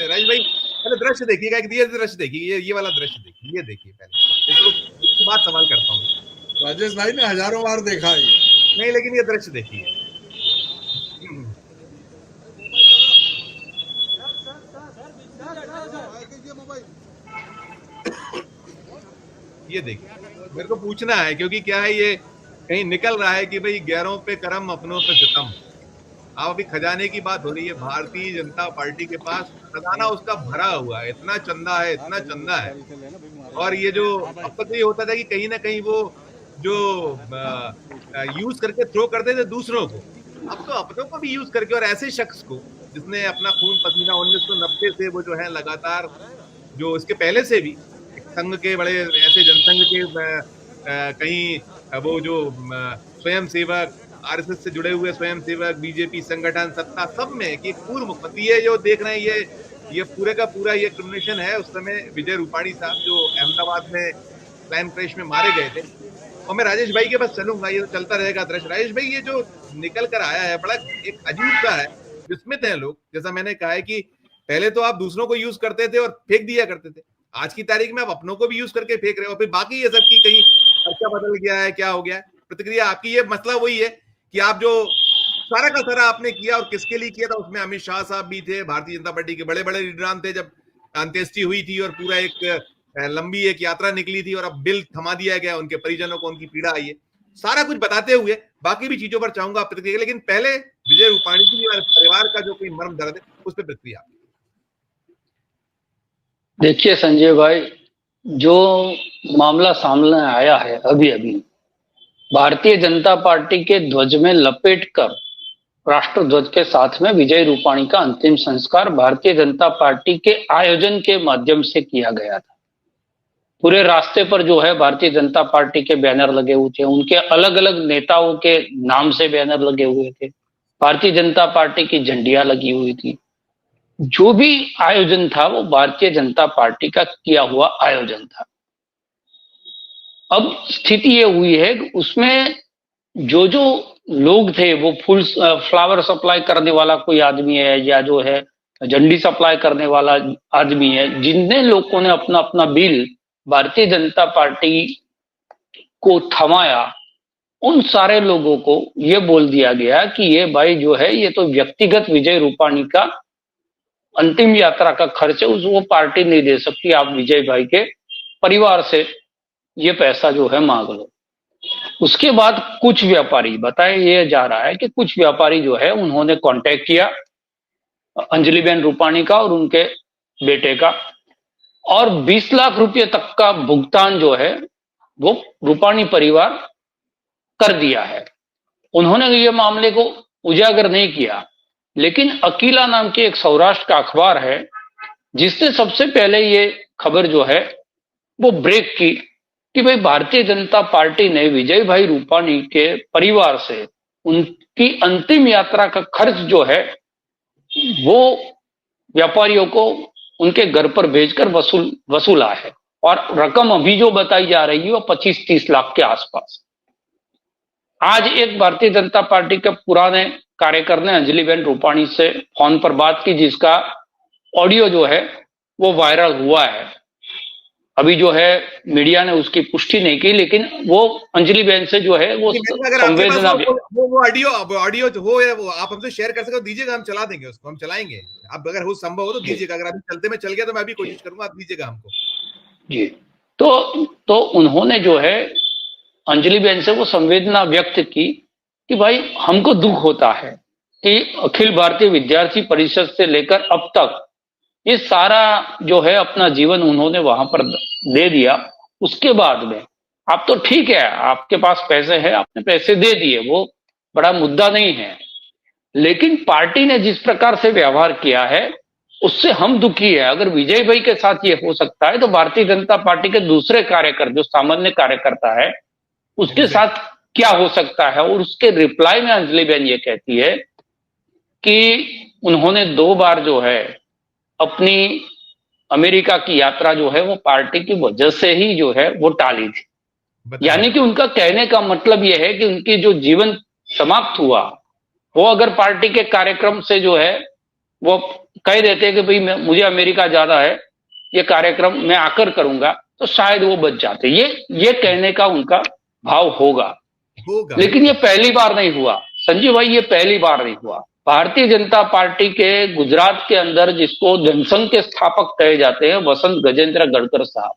दिखाते हैं। राजेश भाई पहले दृश्य देखिएगा, एक ये दृश्य देखिए, ये वाला दृश्य देखिए, ये देखिए पहले, इसको इसके बाद सवाल करता हूँ। राजेश भाई ने हजारों बार देखा है ये। नहीं, लेकिन ये दृश्य देखिए। ये देखिए, मेरे को पूछना है क्योंकि क्या है, ये कहीं निकल रहा है कि भाई गैरों पे करम अपनों पे सितम। अब अभी खजाने की बात हो रही है, भारतीय जनता पार्टी के पास खजाना उसका भरा हुआ है, इतना चंदा है, इतना चंदा है। और ये जो अब तक तो ये होता था कि कहीं ना कहीं वो जो यूज करके थ्रो करते थे दूसरों को, अब तो अपनों को भी यूज करके, और ऐसे शख्स को जिसने अपना खून पसीना 1990 से वो जो है लगातार, जो इसके पहले से भी एक संघ के बड़े ऐसे जनसंघ के कहीं वो जो स्वयं सेवक, आरएसएस से जुड़े हुए स्वयं सेवक, बीजेपी संगठन, सत्ता, सब में कि एक पूर्व मुख्यमंत्री, ये जो देख रहे हैं ये पूरे का पूरा ये कॉम्बिनेशन है। उस समय विजय रूपाणी साहब जो अहमदाबाद में प्लेन क्रैश में मारे गए थे। और मैं राजेश भाई के पास चलूंगा, ये तो चलता रहेगा दृश्य। राजेश भाई, ये जो निकल कर आया है बड़ा एक अजीब सा है, विस्मित है लोग। जैसा मैंने कहा है कि पहले तो आप दूसरों को यूज करते थे और फेंक दिया करते थे, आज की तारीख में आप अपनों को भी यूज करके फेंक रहे हो, फिर बाकी ये सब की कहीं खर्चा बदल गया है, क्या हो गया है? प्रतिक्रिया आपकी, ये मसला वही है कि आप जो सारा का सारा आपने किया और किसके लिए किया था, उसमें अमित शाह साहब भी थे, भारतीय जनता पार्टी के बड़े बड़े लीडरान थे जब अंत्येष्टि हुई थी और पूरा एक लंबी एक यात्रा निकली थी और अब बिल थमा दिया गया, उनके परिजनों को उनकी पीड़ा आई है। सारा कुछ बताते हुए बाकी भी चीजों पर चाहूंगा प्रतिक्रिया, लेकिन पहले विजय रूपाणी जी और परिवार का जो कोई मर्म दर्द है उस पर प्रतिक्रिया। देखिए संजय भाई, जो मामला सामने आया है अभी अभी, भारतीय जनता पार्टी के ध्वज में लपेटकर राष्ट्र ध्वज के साथ में विजय रूपाणी का अंतिम संस्कार भारतीय जनता पार्टी के आयोजन के माध्यम से किया गया था। पूरे रास्ते पर जो है भारतीय जनता पार्टी के बैनर लगे हुए थे, उनके अलग अलग नेताओं के नाम से बैनर लगे हुए थे, भारतीय जनता पार्टी की झंडियां लगी हुई थी। जो भी आयोजन था वो भारतीय जनता पार्टी का किया हुआ आयोजन था। अब स्थिति ये हुई है कि उसमें जो जो लोग थे, वो फुल फ्लावर सप्लाई करने वाला कोई आदमी है या जो है झंडी सप्लाई करने वाला आदमी है, जिनने लोगों ने अपना अपना बिल भारतीय जनता पार्टी को थमाया, उन सारे लोगों को ये बोल दिया गया कि ये भाई जो है ये तो व्यक्तिगत विजय रूपाणी का अंतिम यात्रा का खर्च है, वो पार्टी नहीं दे सकती, आप विजय भाई के परिवार से ये पैसा जो है मांग लो। उसके बाद कुछ व्यापारी, बताया ये जा रहा है कि कुछ व्यापारी जो है उन्होंने कांटेक्ट किया अंजलिबेन रूपाणी का और उनके बेटे का, और 20 लाख रुपए तक का भुगतान जो है वो रूपाणी परिवार कर दिया है। उन्होंने ये मामले को उजागर नहीं किया, लेकिन अकीला नाम के एक सौराष्ट्र का अखबार है जिसने सबसे पहले ये खबर जो है वो ब्रेक की कि भाई भारतीय जनता पार्टी ने विजय भाई रूपाणी के परिवार से उनकी अंतिम यात्रा का खर्च जो है वो व्यापारियों को उनके घर पर भेजकर वसूला है, और रकम अभी जो बताई जा रही है वो 25-30 लाख के आसपास। आज एक भारतीय जनता पार्टी के पुराने कार्यकर्ता ने अंजलिबेन रूपाणी से फोन पर बात की, जिसका ऑडियो जो है वो वायरल हुआ है। अभी जो है मीडिया ने उसकी पुष्टि नहीं की, लेकिन वो अंजलिबेन से जो है वो संवेदना, वो ऑडियो हो या वो आप हमसे शेयर कर सके दीजिएगा, हम चला देंगे उसको, हम चलाएंगे। आप अगर हो संभव हो तो दीजिएगा, अगर अभी चलते में चल गया तो मैं भी कोशिश करूंगा, आप दीजिएगा हमको जी। तो उन्होंने जो है अंजलिबेन से वो संवेदना व्यक्त की कि भाई हमको दुख होता है कि अखिल भारतीय विद्यार्थी परिषद से लेकर अब तक ये सारा जो है अपना जीवन उन्होंने वहां पर दे दिया। उसके बाद में आप तो ठीक है, आपके पास पैसे हैं, आपने पैसे दे दिए, वो बड़ा मुद्दा नहीं है, लेकिन पार्टी ने जिस प्रकार से व्यवहार किया है उससे हम दुखी है। अगर विजय भाई के साथ ये हो सकता है तो भारतीय जनता पार्टी के दूसरे कार्यकर्ता, जो सामान्य कार्यकर्ता है, उसके साथ क्या हो सकता है। और उसके रिप्लाई में अंजलिबेन ये कहती है कि उन्होंने 2 बार जो है अपनी अमेरिका की यात्रा जो है वो पार्टी की वजह से ही जो है वो टाली थी। यानी कि उनका कहने का मतलब यह है कि उनकी जो जीवन समाप्त हुआ वो अगर पार्टी के कार्यक्रम से जो है वो कह देते हैं कि भाई मुझे अमेरिका ज्यादा है, ये कार्यक्रम मैं आकर करूंगा, तो शायद वो बच जाते। ये कहने का उनका भाव होगा। होगा। लेकिन ये पहली बार नहीं हुआ संजीव भाई, ये पहली बार नहीं हुआ। भारतीय जनता पार्टी के गुजरात के अंदर, जिसको जनसंघ के स्थापक कहे जाते हैं, वसंत गजेंद्र गडकर साहब,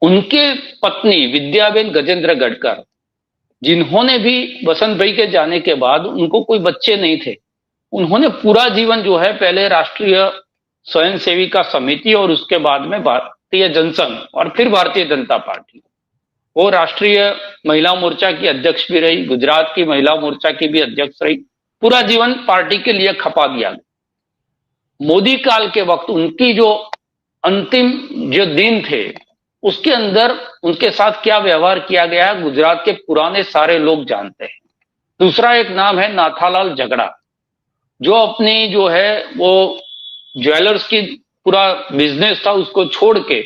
उनके पत्नी विद्याबेन गजेंद्र गडकर, जिन्होंने भी वसंत भाई के जाने के बाद, उनको कोई बच्चे नहीं थे, उन्होंने पूरा जीवन जो है पहले राष्ट्रीय स्वयं सेविका समिति और उसके बाद में भारतीय जनसंघ और फिर भारतीय जनता पार्टी, वो राष्ट्रीय महिला मोर्चा की अध्यक्ष भी रही, गुजरात की महिला मोर्चा की भी अध्यक्ष रही, पूरा जीवन पार्टी के लिए खपा दिया गया। मोदी काल के वक्त उनकी जो अंतिम जो दिन थे, उसके अंदर उनके साथ क्या व्यवहार किया गया, गुजरात के पुराने सारे लोग जानते हैं। दूसरा एक नाम है नाथालाल जगड़ा, जो अपनी जो है वो ज्वेलर्स की पूरा बिजनेस था, उसको छोड़ के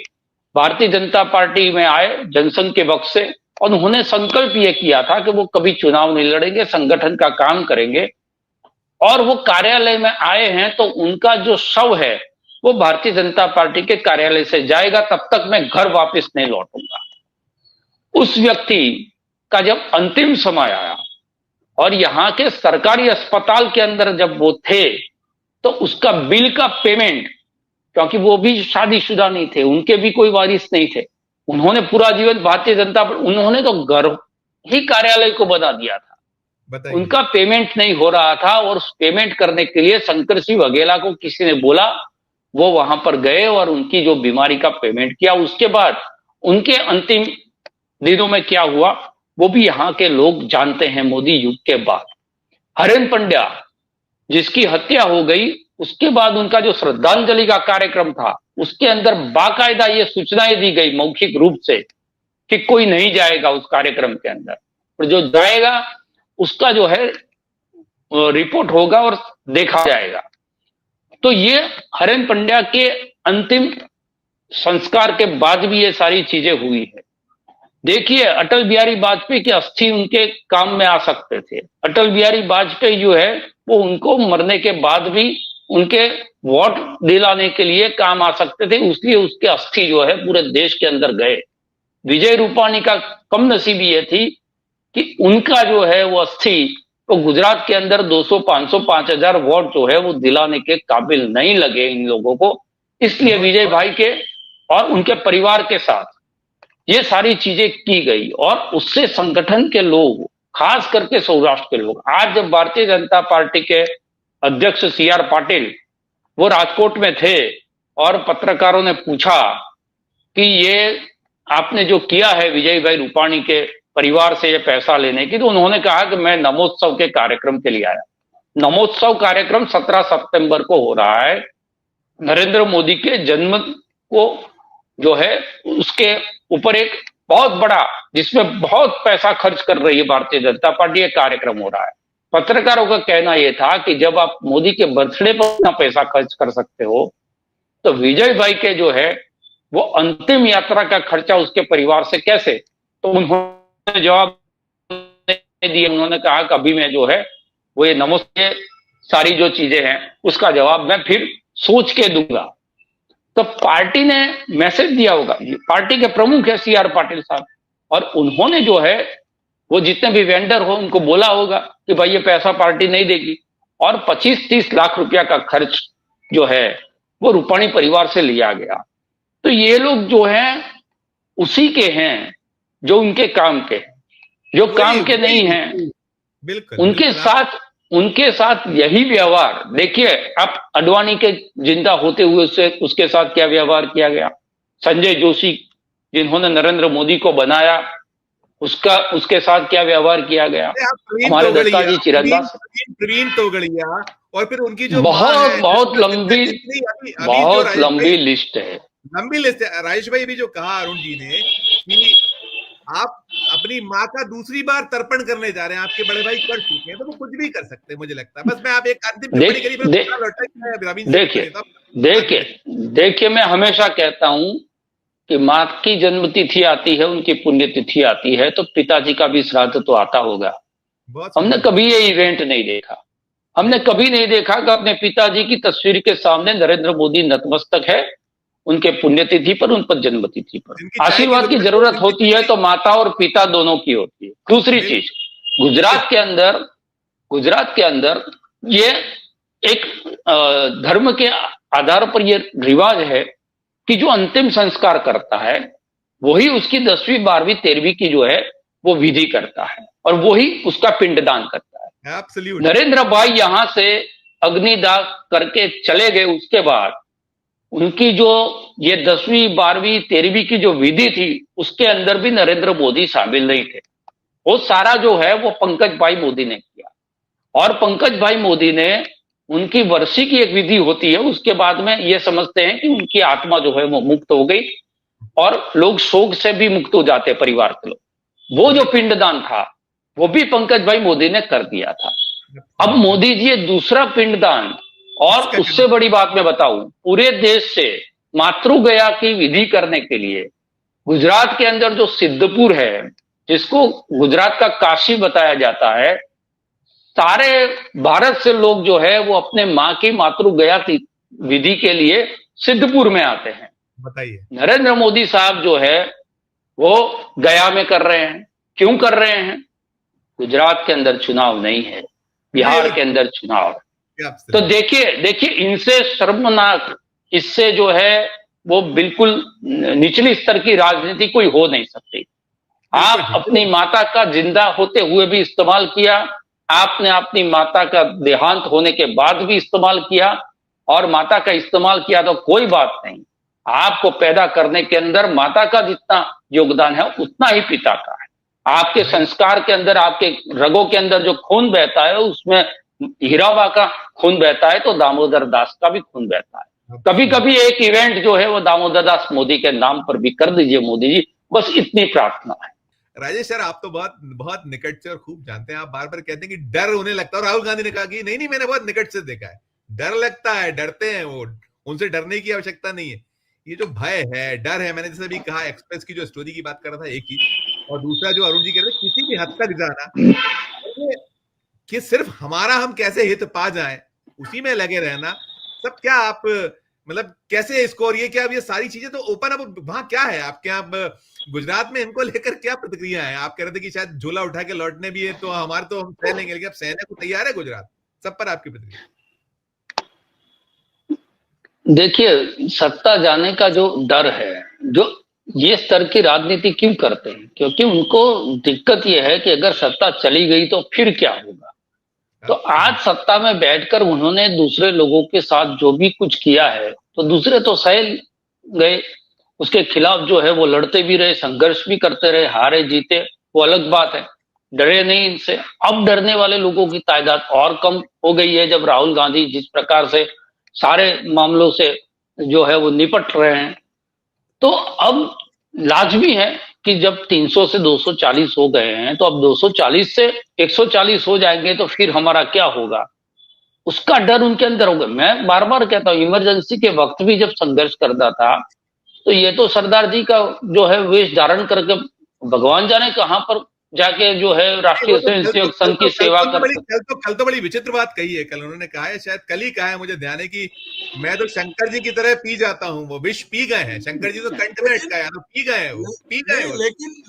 भारतीय जनता पार्टी में आए जनसंघ के वक्त से, और उन्होंने संकल्प यह किया था कि वो कभी चुनाव नहीं लड़ेंगे, संगठन का काम करेंगे। और वो कार्यालय में आए हैं तो उनका जो शव है वो भारतीय जनता पार्टी के कार्यालय से जाएगा, तब तक मैं घर वापस नहीं लौटूंगा। उस व्यक्ति का जब अंतिम समय आया और यहाँ के सरकारी अस्पताल के अंदर जब वो थे, तो उसका बिल का पेमेंट, क्योंकि वो भी शादीशुदा नहीं थे, उनके भी कोई वारिस नहीं थे, उन्होंने पूरा जीवन भारतीय जनता, उन्होंने तो घर ही कार्यालय को बना दिया था, उनका पेमेंट नहीं हो रहा था। और उस पेमेंट करने के लिए शंकर सिंह वघेला को किसी ने बोला, वो वहां पर गए और उनकी जो बीमारी का पेमेंट किया। उसके बाद उनके अंतिम दिनों में क्या हुआ वो भी यहाँ के लोग जानते हैं। मोदी युग के बाद हरेन पंड्या जिसकी हत्या हो गई, उसके बाद उनका जो श्रद्धांजलि का कार्यक्रम था, उसके अंदर बाकायदा ये सूचनाएं दी गई मौखिक रूप से कि कोई नहीं जाएगा उस कार्यक्रम के अंदर, और जो जाएगा उसका जो है रिपोर्ट होगा और देखा जाएगा। तो ये हरेन पंड्या के अंतिम संस्कार के बाद भी ये सारी चीजें हुई है। देखिए, अटल बिहारी वाजपेयी की अस्थि उनके काम में आ सकते थे। अटल बिहारी वाजपेयी जो है वो उनको मरने के बाद भी उनके वोट दिलाने के लिए काम आ सकते थे, इसलिए उसके अस्थि जो है पूरे देश के अंदर गए। विजय रूपाणी का कम नसीबी ये थी कि उनका जो है वो अस्थि तो गुजरात के अंदर 200, 500, 5000 वोट जो है वो दिलाने के काबिल नहीं लगे इन लोगों को, इसलिए विजय भाई के और उनके परिवार के साथ ये सारी चीजें की गई। और उससे संगठन के लोग, खास करके सौराष्ट्र के लोग, आज जब भारतीय जनता पार्टी के अध्यक्ष CR पाटिल वो राजकोट में थे और पत्रकारों ने पूछा कि ये आपने जो किया है विजय भाई रूपाणी के परिवार से ये पैसा लेने की, तो उन्होंने कहा कि मैं नमोत्सव के कार्यक्रम के लिए आया। नमोत्सव कार्यक्रम 17 सितंबर को हो रहा है, नरेंद्र मोदी के जन्म को जो है उसके ऊपर एक बहुत बड़ा, जिसमें बहुत पैसा खर्च कर रही है भारतीय जनता पार्टी, एक कार्यक्रम हो रहा है। पत्रकारों का कहना यह था कि जब आप मोदी के बर्थडे पर इतना पैसा खर्च कर सकते हो, तो विजय भाई के जो है वो अंतिम यात्रा का खर्चा उसके परिवार से कैसे? तो उन्होंने जवाब दिया, उन्होंने कहा कि अभी मैं जो है वो ये नमस्ते सारी जो चीजें हैं उसका जवाब मैं फिर सोच के दूंगा। तो पार्टी ने मैसेज दिया होगा, पार्टी के प्रमुख है CR पाटिल साहब, और उन्होंने जो है वो जितने भी वेंडर हो उनको बोला होगा कि भाई ये पैसा पार्टी नहीं देगी, और 25-30 लाख रुपया का खर्च जो है वो रूपाणी परिवार से लिया गया। तो ये लोग जो हैं उसी के हैं जो उनके काम के, जो काम के नहीं हैं उनके साथ यही व्यवहार। देखिए, आप अडवाणी के जिंदा होते हुए उसके साथ क्या व्यवहार किया गया, संजय जोशी जिन्होंने नरेंद्र मोदी को बनाया उसके साथ क्या व्यवहार किया गया, हमारे दत्ता जी चिरंदास, प्रवीण तोगड़िया, और फिर उनकी जो बहुत लंबी लिस्ट है, लंबी लिस्ट है। राजेश भाई भी जो कहा अरुण जी ने कि आप अपनी माँ का दूसरी बार तर्पण करने जा रहे हैं, आपके बड़े भाई कर चुके हैं, तो वो कुछ भी कर सकते हैं मुझे लगता है। बस मैं आप एक अंतिम देखिए मैं हमेशा कहता हूं कि माँ की जन्म तिथि आती है, उनकी पुण्यतिथि आती है, तो पिताजी का भी श्राद्ध तो आता होगा। हमने कभी ये इवेंट नहीं देखा हमने कभी नहीं देखा कि अपने पिताजी की तस्वीर के सामने नरेंद्र मोदी नतमस्तक है उनके पुण्यतिथि पर, उन पर जन्मतिथि पर। जिनकी चाय आशीर्वाद की दुकान जरूरत जिनकी होती है तो माता और पिता दोनों की होती है। दूसरी बिल्कुल। चीज, गुजरात के अंदर ये एक धर्म के आधार पर ये रिवाज है कि जो अंतिम संस्कार करता है वही उसकी 10वीं 12वीं 13वीं की जो है वो विधि करता है और वही उसका पिंडदान करता है। एब्सोल्यूट। नरेंद्र भाई यहां से अग्निदाह करके चले गए, उसके बाद उनकी जो ये 10वीं 12वीं 13वीं की जो विधि थी उसके अंदर भी नरेंद्र मोदी शामिल नहीं थे। वो सारा जो है वो पंकज भाई मोदी ने किया और पंकज भाई मोदी ने उनकी वर्षी की एक विधि होती है, उसके बाद में ये समझते हैं कि उनकी आत्मा जो है वो मुक्त हो गई और लोग शोक से भी मुक्त हो जाते हैं, परिवार के लोग। वो जो पिंडदान था वो भी पंकज भाई मोदी ने कर दिया था। अब मोदी जी ये दूसरा पिंडदान, और उससे बड़ी बात मैं बताऊं, पूरे देश से मातृगया की विधि करने के लिए गुजरात के अंदर जो सिद्धपुर है, जिसको गुजरात का काशी बताया जाता है, सारे भारत से लोग जो है वो अपने माँ की मातृगया की विधि के लिए सिद्धपुर में आते हैं। बताइए। नरेंद्र मोदी साहब जो है वो गया में कर रहे हैं। क्यों कर रहे हैं? गुजरात के अंदर चुनाव नहीं है, बिहार के अंदर चुनाव है। तो देखिए इनसे शर्मनाक, इससे जो है वो बिल्कुल निचली स्तर की राजनीति कोई हो नहीं सकती। आप अपनी माता का जिंदा होते हुए भी इस्तेमाल किया, आपने अपनी माता का देहांत होने के बाद भी इस्तेमाल किया, और माता का इस्तेमाल किया तो कोई बात नहीं, आपको पैदा करने के अंदर माता का जितना योगदान है उतना ही पिता का है। आपके संस्कार के अंदर, आपके रगों के अंदर जो खून बहता है उसमें हीराबा का खून बहता है तो दामोदर दास का भी खून बहता है। कभी कभी एक इवेंट जो है वो दामोदर दास मोदी के नाम पर भी कर दीजिए मोदी जी, बस इतनी प्रार्थना है। राजेश सर, आप तो बहुत बहुत निकट से और खूब जानते हैं। आप बार बार कहते हैं कि डर होने लगता है, और राहुल गांधी ने कहा कि नहीं मैंने बहुत निकट से देखा है, डर लगता है, डरते हैं वो, उनसे डरने की आवश्यकता नहीं है। ये जो भय है, डर है, मैंने जैसे भी कहा एक्सप्रेस की जो स्टोरी की बात कर रहा था एक चीज, और दूसरा जो अरुण जी कह रहे थे किसी भी हद तक जाना कि सिर्फ हमारा हम कैसे हित पा जाए उसी में लगे रहना, सब क्या आप मतलब कैसे इसको, और ये क्या, अब ये सारी चीजें तो ओपन, अब वहां क्या है आपके यहाँ गुजरात में इनको लेकर क्या प्रतिक्रिया है? आप कह रहे थे कि शायद झोला उठा के लौटने भी है, तो हमारे तो हम सह लेंगे, लेकिन अब सहने को तैयार है गुजरात, सब पर आपकी प्रतिक्रिया? देखिए, सत्ता जाने का जो डर है, जो ये स्तर की राजनीति क्यों करते हैं? क्योंकि उनको दिक्कत ये है कि अगर सत्ता चली गई तो फिर क्या होगा। तो आज सत्ता में बैठकर उन्होंने दूसरे लोगों के साथ जो भी कुछ किया है तो दूसरे तो सह गए, उसके खिलाफ जो है वो लड़ते भी रहे, संघर्ष भी करते रहे, हारे जीते वो अलग बात है, डरे नहीं इनसे। अब डरने वाले लोगों की तादाद और कम हो गई है जब राहुल गांधी जिस प्रकार से सारे मामलों से जो है वो निपट रहे हैं। तो अब लाजमी है कि जब 300 से 240 हो गए हैं तो अब 240 से 140 हो जाएंगे तो फिर हमारा क्या होगा, उसका डर उनके अंदर होगा। मैं बार बार कहता हूं, इमरजेंसी के वक्त भी जब संघर्ष करता था तो ये तो सरदार जी का जो है वेश धारण करके भगवान जाने कहां पर जाके जो है राष्ट्रीय स्वयंसेवक संघ की सेवा करते। कल तो बड़ी विचित्र बात कही है, कल उन्होंने कहा है, शायद कल ही कहा है, मुझे ध्यान है कि मैं तो शंकर जी की तरह पी जाता हूँ, वो विष पी गए हैं, शंकर जी तो कंठ में अटकाया, तो पी गए हैं, वो पी गए।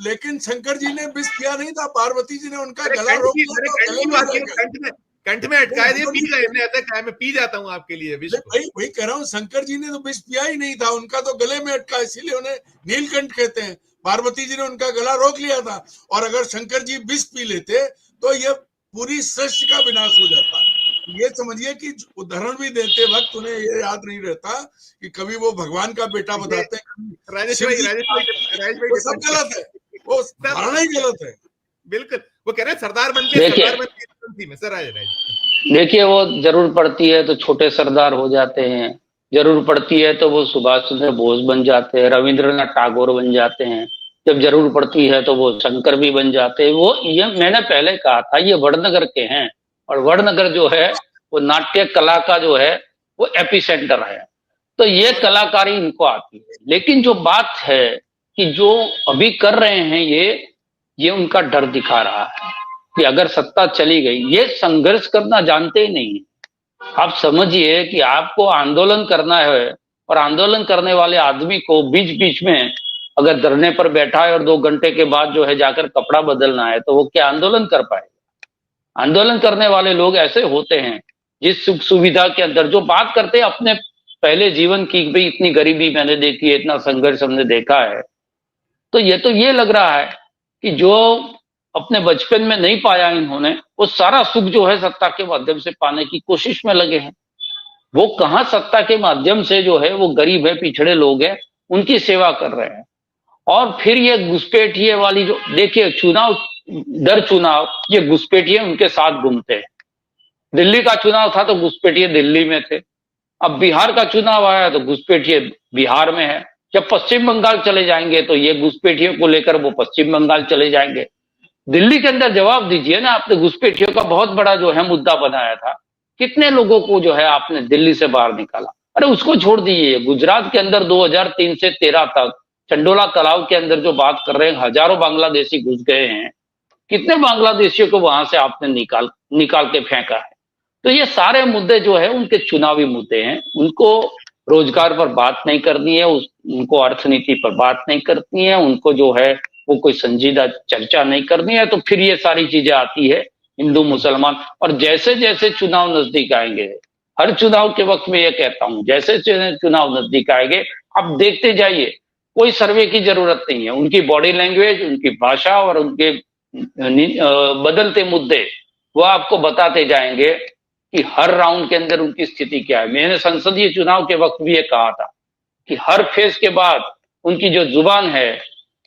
लेकिन शंकर जी ने विष पिया नहीं था, पार्वती जी ने उनका गला रोक लिया, कंठ में अटकाए दिए, पी गए, हमने ऐसा कहा, मैं पी जाता हूँ आपके लिए विष। वही कह रहा हूँ, शंकर जी ने तो विष पिया ही नहीं था, उनका तो गले में अटका, इसीलिए उन्हें नीलकंठ कहते हैं। पार्वती जी ने उनका गला रोक लिया था, और अगर शंकर जी विष पी लेते तो ये पूरी सृष्टि का विनाश हो जाता। ये समझिए कि उदाहरण भी देते वक्त उन्हें ये याद नहीं रहता कि कभी वो भगवान का बेटा बताते हैं। राजेश भाई वो सब गलत है, वो धारणा ही गलत है। बिल्कुल, वो कह रहे हैं सरदार बन के देखिए, वो जरूर पड़ती है तो छोटे सरदार हो जाते हैं, जरूर पड़ती है तो वो सुभाष चंद्र बोस बन जाते हैं, रविंद्रनाथ टैगोर बन जाते हैं, जब जरूर पड़ती है तो वो शंकर भी बन जाते हैं। वो ये मैंने पहले कहा था, ये वड़नगर के हैं, और वड़नगर जो है वो नाट्य कला का जो है वो एपिसेंटर है, तो ये कलाकारी इनको आती है। लेकिन जो बात है कि जो अभी कर रहे हैं ये उनका डर दिखा रहा है। कि अगर सत्ता चली गई, ये संघर्ष करना जानते ही नहीं है। आप समझिए कि आपको आंदोलन करना है और आंदोलन करने वाले आदमी को बीच बीच में अगर धरने पर बैठा है और 2 घंटे के बाद जो है जाकर कपड़ा बदलना है, तो वो क्या आंदोलन कर पाएगा? आंदोलन करने वाले लोग ऐसे होते हैं जिस सुख सुविधा के अंदर जो बात करते हैं अपने पहले जीवन की, भाई इतनी गरीबी मैंने देखी है, इतना संघर्ष हमने देखा है, तो ये लग रहा है कि जो अपने बचपन में नहीं पाया इन्होंने, वो सारा सुख जो है सत्ता के माध्यम से पाने की कोशिश में लगे हैं। वो कहां सत्ता के माध्यम से जो है वो गरीब है, पिछड़े लोग हैं, उनकी सेवा कर रहे हैं। और फिर ये घुसपैठिए वाली जो देखिए चुनाव दर चुनाव, ये घुसपैठिए उनके साथ घूमते हैं। दिल्ली का चुनाव था तो घुसपैठिए दिल्ली में थे, अब बिहार का चुनाव आया तो घुसपैठिए बिहार में है। जब पश्चिम बंगाल चले जाएंगे तो ये घुसपैठियों को लेकर वो पश्चिम बंगाल चले जाएंगे। दिल्ली के अंदर जवाब दीजिए ना, आपने घुसपैठियों का बहुत बड़ा जो है मुद्दा बनाया था, कितने लोगों को जो है आपने दिल्ली से बाहर निकाला? अरे उसको छोड़ दीजिए, गुजरात के अंदर 2003 से 13 तक चंडोला तालाब के अंदर जो बात कर रहे हैं, हजारों बांग्लादेशी घुस गए हैं, कितने बांग्लादेशियों को वहां से आपने निकाल के फेंका है? तो ये सारे मुद्दे जो है उनके चुनावी मुद्दे हैं, उनको रोजगार पर बात नहीं करनी है, उनको अर्थनीति पर बात नहीं करनी है, उनको जो है वो कोई संजीदा चर्चा नहीं करनी है। तो फिर ये सारी चीजें आती है हिंदू मुसलमान। और जैसे जैसे चुनाव नजदीक आएंगे, हर चुनाव के वक्त में ये कहता हूं, जैसे चुनाव नजदीक आएंगे आप देखते जाइए, कोई सर्वे की जरूरत नहीं है, उनकी बॉडी लैंग्वेज, उनकी भाषा और उनके बदलते मुद्दे वो आपको बताते जाएंगे कि हर राउंड के अंदर उनकी स्थिति क्या है। मैंने संसदीय चुनाव के वक्त भी ये कहा था कि हर फेज के बाद उनकी जो जुबान है,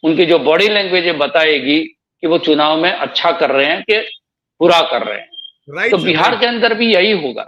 उनकी जो बॉडी लैंग्वेज है बताएगी कि वो चुनाव में अच्छा कर रहे हैं कि बुरा कर रहे हैं। तो बिहार के अंदर भी यही होगा।